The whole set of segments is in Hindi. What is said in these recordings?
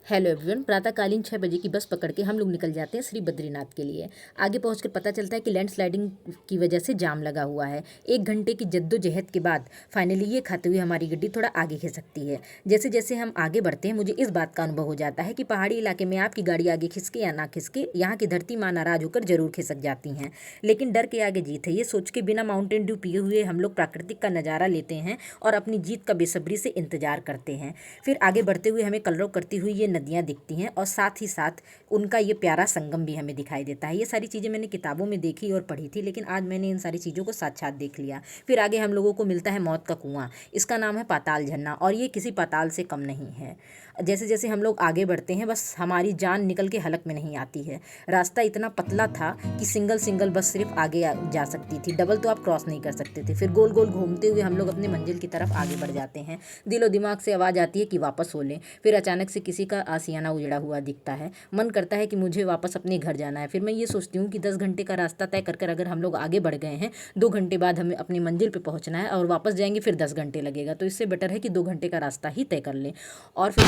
Hello everyone. प्रातःकालीन 6 बजे की बस पकड़ के हम लोग निकल जाते हैं श्री बद्रीनाथ के लिए। आगे पहुंचकर पता चलता है कि लैंडस्लाइडिंग की वजह से जाम लगा हुआ है। 1 घंटे की जद्दोजहद के बाद फाइनली ये खाते हुए हमारी गड्डी थोड़ा आगे खिसकती है। जैसे जैसे हम आगे बढ़ते हैं मुझे इस बात का अनुभव हो जाता है कि पहाड़ी इलाके में आपकी गाड़ी आगे खिसके या ना खिसके, यहाँ की धरती माँ नाराज होकर जरूर खिसक जाती हैं। लेकिन डर के आगे जीत है, ये सोच के बिना माउंटेन ड्यू पिए हुए हम लोग प्राकृतिक का नज़ारा लेते हैं और अपनी जीत का बेसब्री से इंतजार करते हैं। फिर आगे बढ़ते हुए हमें कलरव करती हुई ये नदियाँ दिखती हैं और साथ ही साथ उनका ये प्यारा संगम भी हमें दिखाई देता है। ये सारी चीज़ें मैंने किताबों में देखी और पढ़ी थी, लेकिन आज मैंने इन सारी चीज़ों को साक्षात देख लिया। फिर आगे हम लोगों को मिलता है मौत का कुआं। इसका नाम है पाताल झरना और ये किसी पाताल से कम नहीं है। जैसे जैसे हम लोग आगे बढ़ते हैं बस हमारी जान निकल के हलक में नहीं आती है। रास्ता इतना पतला था कि सिंगल बस सिर्फ आगे जा सकती थी, डबल तो आप क्रॉस नहीं कर सकते थे। फिर गोल गोल घूमते हुए हम लोग अपने मंजिल की तरफ आगे बढ़ जाते हैं। दिलो दिमाग से आवाज़ आती है कि वापस हो लें। फिर अचानक से किसी का आशियाना उजड़ा हुआ दिखता है। मन करता है कि मुझे वापस अपने घर जाना है। फिर मैं ये सोचती हूँ कि 10 घंटे का रास्ता तय कर अगर हम लोग आगे बढ़ गए हैं, 2 घंटे बाद हमें अपनी मंजिल पे पहुँचना है और वापस जाएंगे फिर 10 घंटे लगेगा, तो इससे बेटर है कि 2 घंटे का रास्ता ही तय कर लें। और फिर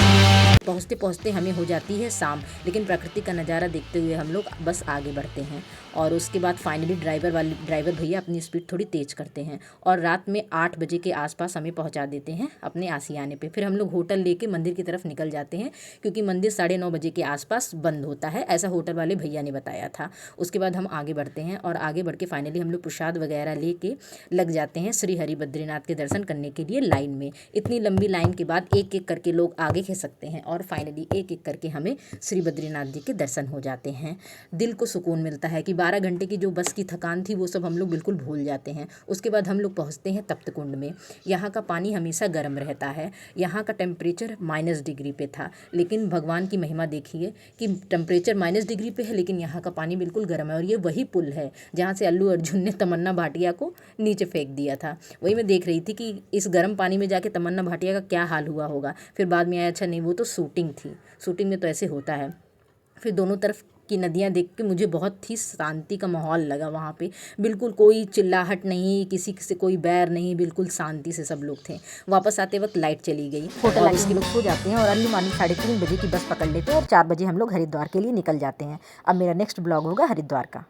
पहुँचते पहुँचते हमें हो जाती है शाम, लेकिन प्रकृति का नज़ारा देखते हुए हम लोग बस आगे बढ़ते हैं। और उसके बाद फाइनली ड्राइवर भैया अपनी स्पीड थोड़ी तेज़ करते हैं और रात में 8 बजे के आसपास हमें पहुंचा देते हैं अपने आशियाने पे। फिर हम लोग होटल लेके मंदिर की तरफ निकल जाते हैं, क्योंकि मंदिर 9:30 बजे के आसपास बंद होता है, ऐसा होटल वाले भैया ने बताया था। उसके बाद हम आगे बढ़ते हैं और आगे बढ़ के फाइनली हम लोग प्रसाद वगैरह लेके लग जाते हैं श्री हरि बद्रीनाथ के दर्शन करने के लिए लाइन में। इतनी लंबी लाइन के बाद एक एक करके लोग आगे खिसकते हैं और फाइनली एक एक करके हमें श्री बद्रीनाथ जी के दर्शन हो जाते हैं। दिल को सुकून मिलता है कि 12 घंटे की जो बस की थकान थी वो सब हम लोग बिल्कुल भूल जाते हैं। उसके बाद हम लोग पहुंचते हैं तप्त कुंड में। यहाँ का पानी हमेशा गर्म रहता है। यहाँ का टेम्परेचर -डिग्री पे था, लेकिन भगवान की महिमा देखिए कि टेम्परेचर -डिग्री पे है लेकिन यहाँ का पानी बिल्कुल गर्म है। और ये वही पुल है जहाँ से अल्लू अर्जुन ने तमन्ना भाटिया को नीचे फेंक दिया था। वही मैं देख रही थी कि इस गर्म पानी में जाके तमन्ना भाटिया का क्या हाल हुआ होगा। फिर बाद में आया अच्छा नहीं, वो तो शूटिंग थी, शूटिंग में तो ऐसे होता है। फिर दोनों तरफ की नदियाँ देख के मुझे बहुत ही शांति का माहौल लगा। वहाँ पे बिल्कुल कोई चिल्लाहट नहीं, किसी से कोई बैर नहीं, बिल्कुल शांति से सब लोग थे। वापस आते वक्त लाइट चली गई, होटल आके हम लोग सो जाते हैं और अर्ली मॉर्निंग 3:30 बजे की बस पकड़ लेते हैं और 4 बजे हम लोग हरिद्वार के लिए निकल जाते हैं। अब मेरा नेक्स्ट ब्लॉग होगा हरिद्वार का।